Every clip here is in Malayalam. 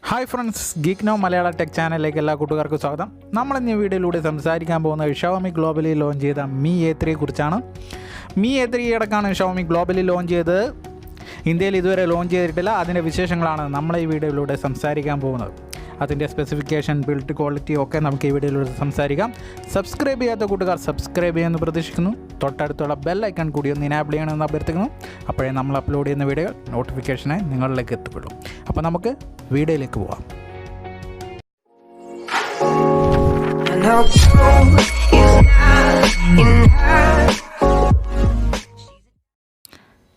Hi friends, geek now Malayalam tech ചാനലിലേക്ക് എല്ലാ കൂട്ടുകാർക്കും സ്വാഗതം. നമ്മളിന്ന് ഈ വീഡിയോയിലൂടെ സംസാരിക്കാൻ പോകുന്നത് ഷവോമി ഗ്ലോബലി ലോഞ്ച് ചെയ്ത Mi A3 കുറിച്ചാണ്. Mi A3 ഈയിടക്കാണ് ഷവോമി ഗ്ലോബലി ലോഞ്ച് ചെയ്തത്. ഇന്ത്യയിൽ ഇതുവരെ ലോഞ്ച് ചെയ്തിട്ടില്ല. അതിൻ്റെ വിശേഷങ്ങളാണ് നമ്മൾ ഈ വീഡിയോയിലൂടെ സംസാരിക്കാൻ പോകുന്നത്. അതിൻ്റെ സ്പെസിഫിക്കേഷൻ, ബിൽഡ് ക്വാളിറ്റി ഒക്കെ നമുക്ക് ഈ വീഡിയോയിലൂടെ സംസാരിക്കാം. സബ്സ്ക്രൈബ് ചെയ്യാത്ത കൂട്ടുകാർ സബ്സ്ക്രൈബ് ചെയ്യുമെന്ന് പ്രതീക്ഷിക്കുന്നു. തൊട്ടടുത്തുള്ള ബെൽ ഐക്കൺ കൂടി ഒന്ന് ഇനാബിൾ ചെയ്യണമെന്ന് അഭ്യർത്ഥിക്കുന്നു. അപ്പോഴേ നമ്മൾ അപ്ലോഡ് ചെയ്യുന്ന വീഡിയോ നോട്ടിഫിക്കേഷനായി നിങ്ങളിലേക്ക് എത്തിപ്പെടും. അപ്പോൾ നമുക്ക് വീഡിയോയിലേക്ക് പോവാം.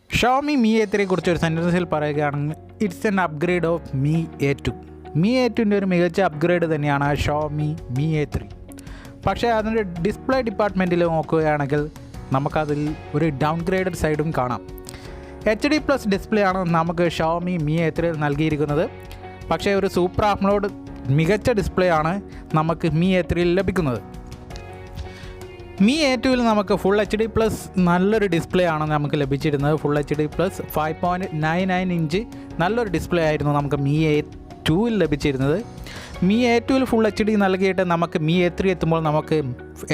ഷവോമി Mi A3 കുറിച്ച് ഒരു സെൻറ്റൻസിൽ പറയുകയാണെങ്കിൽ it's an upgrade of Mi A2. Mi A2ൻ്റെ ഒരു മികച്ച അപ്ഗ്രേഡ് തന്നെയാണ് ഷവോമി Mi A3. പക്ഷേ അതിൻ്റെ ഡിസ്പ്ലേ ഡിപ്പാർട്ട്മെൻറ്റിൽ നോക്കുകയാണെങ്കിൽ നമുക്കതിൽ ഒരു ഡൗൺഗ്രേഡഡ് സൈഡും കാണാം. HD+ ഡിസ്പ്ലേ ആണ് നമുക്ക് ഷവോമി Mi A3 നൽകിയിരിക്കുന്നത്. പക്ഷേ ഒരു സൂപ്പർ ആംലോഡ് മികച്ച ഡിസ്പ്ലേ ആണ് നമുക്ക് Mi A3 ലഭിക്കുന്നത്. Mi A2ൽ നമുക്ക് ഫുൾ HD+ നല്ലൊരു ഡിസ്പ്ലേ ആണ് നമുക്ക് ലഭിച്ചിരുന്നത്. ഫുൾ HD+ 5.99 ഇഞ്ച് നല്ലൊരു ഡിസ്പ്ലേ ആയിരുന്നു നമുക്ക് Mi A2ൽ ലഭിച്ചിരുന്നത്. Mi A2ൽ ഫുൾ HD നൽകിയിട്ട് നമുക്ക് Mi A3 എത്തുമ്പോൾ നമുക്ക്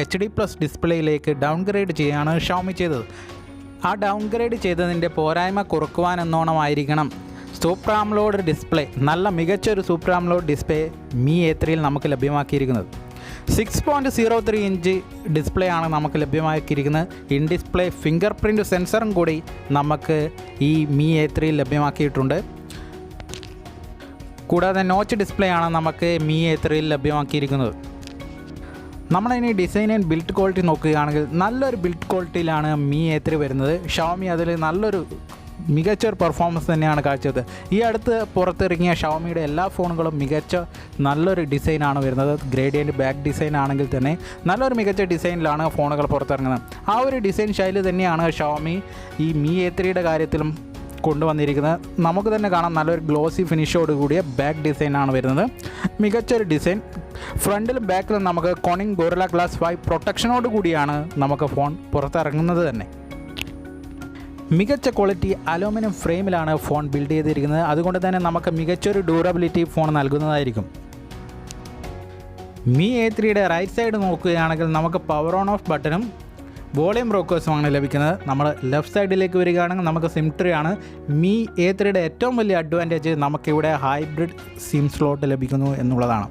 HD+ ഡിസ്പ്ലേയിലേക്ക് ഡൗൺഗ്രേഡ് ചെയ്യുകയാണ് ഷവോമി ചെയ്തത്. ആ ഡൗൺഗ്രേഡ് ചെയ്തതിൻ്റെ പോരായ്മ കുറക്കുവാനെന്നോണമായിരിക്കണം സൂപ്പർ ആംലോഡ് ഡിസ്പ്ലേ, നല്ല മികച്ചൊരു സൂപ്പർ ആംലോഡ് ഡിസ്പ്ലേ Mi A3ൽ നമുക്ക് ലഭ്യമാക്കിയിരിക്കുന്നത്. 6.03 ഇഞ്ച് ഡിസ്പ്ലേ ആണ് നമുക്ക് ലഭ്യമാക്കിയിരിക്കുന്നത്. ഇൻ ഡിസ്പ്ലേ ഫിംഗർ പ്രിൻറ്റ് സെൻസറും കൂടി നമുക്ക് ഈ Mi A3ൽ ലഭ്യമാക്കിയിട്ടുണ്ട്. കൂടാതെ നോച്ച് ഡിസ്പ്ലേ ആണ് നമുക്ക് Mi A3ൽ ലഭ്യമാക്കിയിരിക്കുന്നത്. നമ്മളിനി ഡിസൈൻ ആൻഡ് ബിൽഡ് ക്വാളിറ്റി നോക്കുകയാണെങ്കിൽ നല്ലൊരു ബിൽഡ് ക്വാളിറ്റിയിലാണ് Mi A3 വരുന്നത്. ഷവോമി അതിൽ നല്ലൊരു മികച്ചൊരു പെർഫോമൻസ് തന്നെയാണ് കാഴ്ചത്. ഈ അടുത്ത് പുറത്തിറങ്ങിയ ഷവോമിയുടെ എല്ലാ ഫോണുകളും മികച്ച നല്ലൊരു ഡിസൈനാണ് വരുന്നത്. ഗ്രേഡിയൻറ്റ് ബാക്ക് ഡിസൈൻ ആണെങ്കിൽ തന്നെ നല്ലൊരു മികച്ച ഡിസൈനിലാണ് ഫോണുകൾ പുറത്തിറങ്ങുന്നത്. ആ ഒരു ഡിസൈൻ ശൈലി തന്നെയാണ് ഷവോമി ഈ Mi A3യുടെ കാര്യത്തിലും കൊണ്ടുവന്നിരിക്കുന്നത്. നമുക്ക് തന്നെ കാണാം നല്ലൊരു ഗ്ലോസി ഫിനിഷോട് കൂടിയ ബാക്ക് ഡിസൈനാണ് വരുന്നത്. മികച്ചൊരു ഡിസൈൻ. ഫ്രണ്ടിലും ബാക്കിലും നമുക്ക് കോണിംഗ് ഗോറില്ല ഗ്ലാസ് 5 പ്രൊട്ടക്ഷനോട് കൂടിയാണ് നമുക്ക് ഫോൺ പുറത്തിറങ്ങുന്നത് തന്നെ. മികച്ച ക്വാളിറ്റി അലൂമിനിയം ഫ്രെയിമിലാണ് ഫോൺ ബിൽഡ് ചെയ്തിരിക്കുന്നത്. അതുകൊണ്ട് തന്നെ നമുക്ക് മികച്ചൊരു ഡ്യൂറബിലിറ്റി ഫോൺ നൽകുന്നതായിരിക്കും. Mi A3യുടെ റൈറ്റ് സൈഡ് നോക്കുകയാണെങ്കിൽ നമുക്ക് പവർ ഓൺ ഓഫ് ബട്ടണും വോളിയം റോക്കേഴ്സുമാണ് ലഭിക്കുന്നത്. നമ്മൾ ലെഫ്റ്റ് സൈഡിലേക്ക് വരികയാണെങ്കിൽ നമുക്ക് സിം ട്രീ ആണ്. Mi A3യുടെ ഏറ്റവും വലിയ അഡ്വാൻറ്റേജ് നമുക്കിവിടെ ഹൈബ്രിഡ് സിം സ്ലോട്ട് ലഭിക്കുന്നു എന്നുള്ളതാണ്.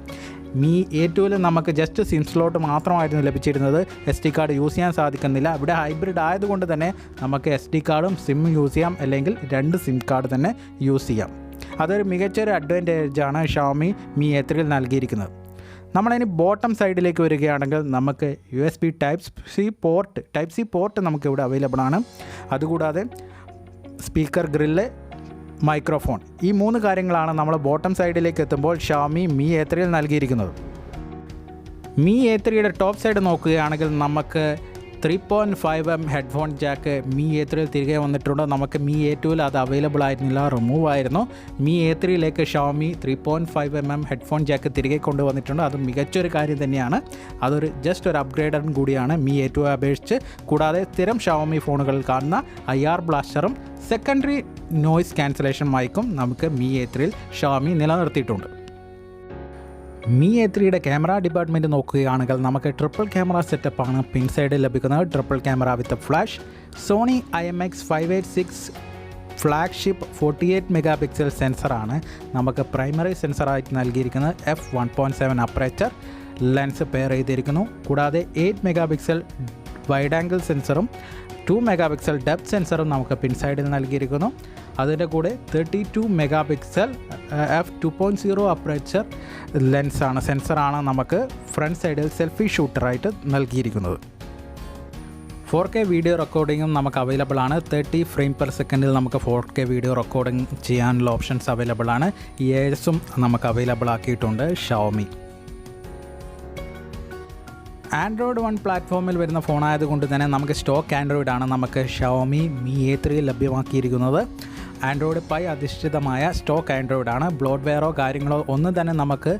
Mi A2ൽ നമുക്ക് ജസ്റ്റ് സിം സ്ലോട്ട് മാത്രമായിരുന്നു ലഭിച്ചിരുന്നത്. SD കാർഡ് യൂസ് ചെയ്യാൻ സാധിക്കുന്നില്ല. ഇവിടെ ഹൈബ്രിഡ് ആയതുകൊണ്ട് തന്നെ നമുക്ക് SD കാർഡും സിമ്മും യൂസ് ചെയ്യാം, അല്ലെങ്കിൽ 2 സിം കാർഡ് തന്നെ യൂസ് ചെയ്യാം. അതൊരു മികച്ചൊരു അഡ്വാൻറ്റേജാണ് ഷവോമി Mi A3ൽ നൽകിയിരിക്കുന്നത്. നമ്മളിനി ബോട്ടം സൈഡിലേക്ക് വരികയാണെങ്കിൽ നമുക്ക് USB ടൈപ്പ് സി പോർട്ട് നമുക്കിവിടെ അവൈലബിൾ ആണ്. അതുകൂടാതെ സ്പീക്കർ ഗ്രില്ല്, മൈക്രോഫോൺ, ഈ 3 കാര്യങ്ങളാണ് നമ്മൾ ബോട്ടം സൈഡിലേക്ക് എത്തുമ്പോൾ ഷവോമി Mi A3ൽ നൽകിയിരിക്കുന്നത്. Mi A3യുടെ ടോപ്പ് സൈഡ് നോക്കുകയാണെങ്കിൽ നമുക്ക് 3.5mm ഹെഡ്ഫോൺ ജാക്ക് Mi A3ൽ തിരികെ വന്നിട്ടുണ്ട്. നമുക്ക് Mi A2ൽ അത് അവൈലബിൾ ആയിരുന്നില്ല, റിമൂവ് ആയിരുന്നു. Mi A3ലേക്ക് ഷവോമി 3.5mm ഹെഡ്ഫോൺ ജാക്ക് തിരികെ കൊണ്ടുവന്നിട്ടുണ്ട്. അത് മികച്ചൊരു കാര്യം തന്നെയാണ്. അതൊരു ജസ്റ്റ് ഒരു അപ്ഗ്രേഡും കൂടിയാണ് Mi A2 അപേക്ഷിച്ച്. കൂടാതെ സ്ഥിരം ഷവോമി ഫോണുകളിൽ കാണുന്ന IR ബ്ലാസ്റ്ററും സെക്കൻഡറി നോയ്സ് ക്യാൻസലേഷൻ മൈക്കും നമുക്ക് Mi A3ൽ ഷവോമി നിലനിർത്തിയിട്ടുണ്ട്. Mi A3യുടെ ക്യാമറ ഡിപ്പാർട്ട്മെൻറ്റ് നോക്കുകയാണെങ്കിൽ നമുക്ക് ട്രിപ്പിൾ ക്യാമറ സെറ്റപ്പാണ് പിൻ സൈഡിൽ ലഭിക്കുന്നത്. Triple camera with flash, Sony IMX586 flagship 48 megapixel സെൻസറാണ് നമുക്ക് പ്രൈമറി സെൻസറായിട്ട് നൽകിയിരിക്കുന്നത്. f1.7 അപ്പറേച്ചർ ലെൻസ് പെയർ ചെയ്തിരിക്കുന്നു. കൂടാതെ 8 മെഗാപിക്സൽ വൈഡ് ആംഗിൾ സെൻസറും 2 മെഗാപിക്സൽ ഡെപ്ത് സെൻസറും നമുക്ക് പിൻ സൈഡിൽ നൽകിയിരിക്കുന്നു. അതിൻ്റെ കൂടെ 32 മെഗാപിക്സൽ f2.0 അപ്പറേച്ചർ സെൻസറാണ് നമുക്ക് ഫ്രണ്ട് സൈഡിൽ സെൽഫി ഷൂട്ടറായിട്ട് നൽകിയിരിക്കുന്നത്. 4K വീഡിയോ റെക്കോർഡിങ്ങും നമുക്ക് അവൈലബിൾ ആണ്. 30 ഫ്രെയിം പെർ സെക്കൻഡിൽ നമുക്ക് 4K വീഡിയോ റെക്കോർഡിംഗ് ചെയ്യാനുള്ള ഓപ്ഷൻസ് അവൈലബിൾ ആണ്. EASും നമുക്ക് അവൈലബിൾ ആക്കിയിട്ടുണ്ട് ഷവോമി. ആൻഡ്രോയിഡ് 1 പ്ലാറ്റ്ഫോമിൽ വരുന്ന ഫോണായതുകൊണ്ട് തന്നെ നമുക്ക് സ്റ്റോക്ക് ആൻഡ്രോയിഡാണ് നമുക്ക് ഷവോമി Mi A3 ലഭ്യമാക്കിയിരിക്കുന്നത്. ആൻഡ്രോയിഡ് പൈ അധിഷ്ഠിതമായ സ്റ്റോക്ക് ആൻഡ്രോയിഡാണ്. ബ്ലോട്ട്വെയറോ കാര്യങ്ങളോ ഒന്നും തന്നെ നമുക്ക്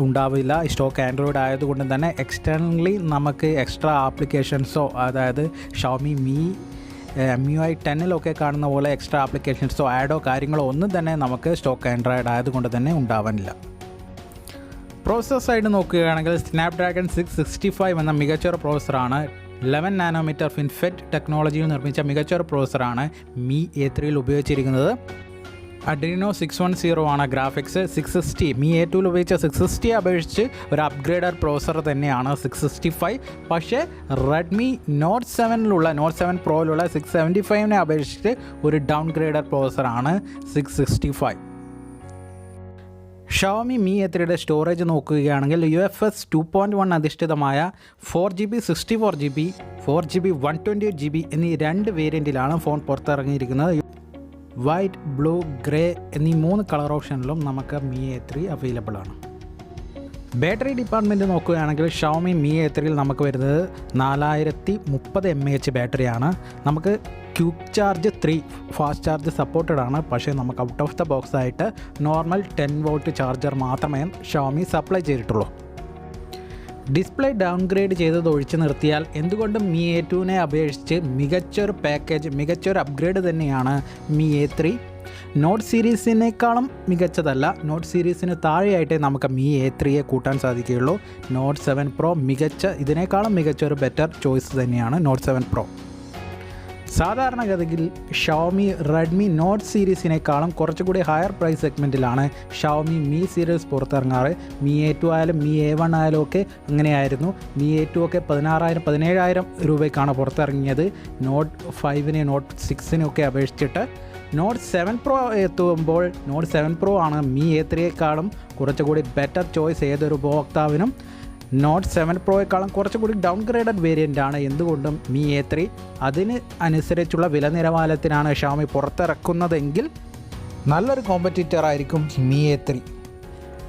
ഉണ്ടാവില്ല. സ്റ്റോക്ക് ആൻഡ്രോയിഡ് ആയതുകൊണ്ട് തന്നെ എക്സ്റ്റേണലി നമുക്ക് എക്സ്ട്രാ ആപ്ലിക്കേഷൻസോ, അതായത് ഷവോമി Mi MIUI 10-ലൊക്കെ കാണുന്ന പോലെ എക്സ്ട്രാ ആപ്ലിക്കേഷൻസോ ആഡോ കാര്യങ്ങളോ ഒന്നും തന്നെ നമുക്ക് സ്റ്റോക്ക് ആൻഡ്രോയിഡ് ആയതുകൊണ്ട് തന്നെ ഉണ്ടാവാനില്ല. പ്രോസസ്സർ സൈഡ് നോക്കുകയാണെങ്കിൽ സ്നാപ്ഡ്രാഗൺ 665 എന്ന മികച്ചൊരു പ്രോസസ്സറാണ്. 11 നാനോമീറ്റർ ഫിൻഫെറ്റ് ടെക്നോളജിയിൽ നിർമ്മിച്ച മികച്ചൊരു പ്രോസസ്സറാണ് Mi A3യിൽ ഉപയോഗിച്ചിരിക്കുന്നത്. അഡ്രീനോ 610 ആണ് ഗ്രാഫിക്സ്. 660 Mi A2ൽ ഉപയോഗിച്ച 660 അപേക്ഷിച്ച് ഒരു അപ്ഗ്രേഡഡ് പ്രോസസ്സർ തന്നെയാണ് 665. പക്ഷേ റെഡ്മി നോട്ട് 7 പ്രോയിലുള്ള 675നെ അപേക്ഷിച്ച് ഒരു ഡൗൺഗ്രേഡഡ് പ്രോസസ്സറാണ് 665. Xiaomi Mi A3യുടെ സ്റ്റോറേജ് നോക്കുകയാണെങ്കിൽ UFS 2.1 അധിഷ്ഠിതമായ 4GB 64GB 4GB 128GB എന്നീ 2 വേരിയൻറ്റിലാണ് ഫോൺ പുറത്തിറങ്ങിയിരിക്കുന്നത്. വൈറ്റ്, ബ്ലൂ, ഗ്രേ എന്നീ 3 കളർ ഓപ്ഷനിലും നമുക്ക് Mi A3 അവൈലബിൾ ആണ്. ബാറ്ററി ഡിപ്പാർട്ട്മെൻറ്റ് നോക്കുകയാണെങ്കിൽ Xiaomi Mi A3യിൽ നമുക്ക് വരുന്നത് 4030 mAh ബാറ്ററിയാണ്. നമുക്ക് quick charge 3 fast charge supported ആണ്. പക്ഷേ നമുക്ക് ഔട്ട് ഓഫ് ദ ബോക്സ് ആയിട്ട് നോർമൽ 10V ചാർജർ മാത്രമേ Xiaomi സപ്ലൈ ചെയ്തിട്ടുള്ളൂ. ഡിസ്പ്ലേ ഡൗൺഗ്രേഡ് ചെയ്തത് ഒഴിച്ചു നിർത്തിയാൽ എന്തുകൊണ്ടും Mi A2നെ അപേക്ഷിച്ച് മികച്ചൊരു അപ്ഗ്രേഡ് തന്നെയാണ് Mi A3. നോട്ട് സീരീസിനേക്കാളും മികച്ചതല്ല, നോട്ട് സീരീസിന് താഴെയായിട്ടേ നമുക്ക് Mi A3യെ കൂട്ടാൻ സാധിക്കുകയുള്ളൂ. നോട്ട് 7 Pro ഇതിനേക്കാളും മികച്ചൊരു ബെറ്റർ ചോയ്സ് തന്നെയാണ് നോട്ട് 7 Pro. സാധാരണഗതിയിൽ Xiaomi Redmi നോട്ട് സീരീസിനേക്കാളും കുറച്ചുകൂടി ഹയർ പ്രൈസ് സെഗ്മെൻറ്റിലാണ് Xiaomi Mi സീരീസ് പുറത്തിറങ്ങാറ്. Mi A2 ആയാലും Mi A1 ആയാലും ഒക്കെ അങ്ങനെയായിരുന്നു. Mi A2 ഒക്കെ 16,000-17,000 രൂപയ്ക്കാണ് പുറത്തിറങ്ങിയത് നോട്ട് 5നെ നോട്ട് 6നെ ഒക്കെ അപേക്ഷിച്ചിട്ട്. നോട്ട് 7 Pro എത്തുമ്പോൾ നോട്ട് 7 Pro ആണ് Mi A3യേക്കാളും കുറച്ചുകൂടി ബെറ്റർ ചോയ്സ് ഏതൊരു ഉപഭോക്താവിനും. നോട്ട് 7 Proയേക്കാളും കുറച്ചുകൂടി ഡൗൺഗ്രേഡഡ് വേരിയൻ്റാണ്. എന്തുകൊണ്ടും Mi A3 അതിന് അനുസരിച്ചുള്ള വില നിലവാരത്തിനാണ് Xiaomi പുറത്തിറക്കുന്നതെങ്കിൽ നല്ലൊരു കോമ്പറ്റീറ്റർ ആയിരിക്കും Mi A3.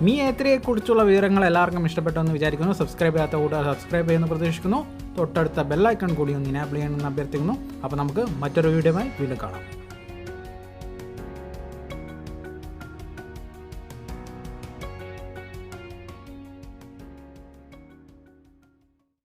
Mi A3യെക്കുറിച്ചുള്ള വിവരങ്ങൾ എല്ലാവർക്കും ഇഷ്ടപ്പെട്ടെന്ന് വിചാരിക്കുന്നു. സബ്സ്ക്രൈബ് ചെയ്യാത്ത കൂടെ സബ്സ്ക്രൈബ് ചെയ്യുമെന്ന് പ്രതീക്ഷിക്കുന്നു. തൊട്ടടുത്ത ബെല്ലൈക്കൺ കൂടി ഒന്ന് ഇനേബിൾ ചെയ്യണമെന്ന് അഭ്യർത്ഥിക്കുന്നു. അപ്പോൾ നമുക്ക് മറ്റൊരു വീഡിയോയുമായി വീണ്ടും കാണാം.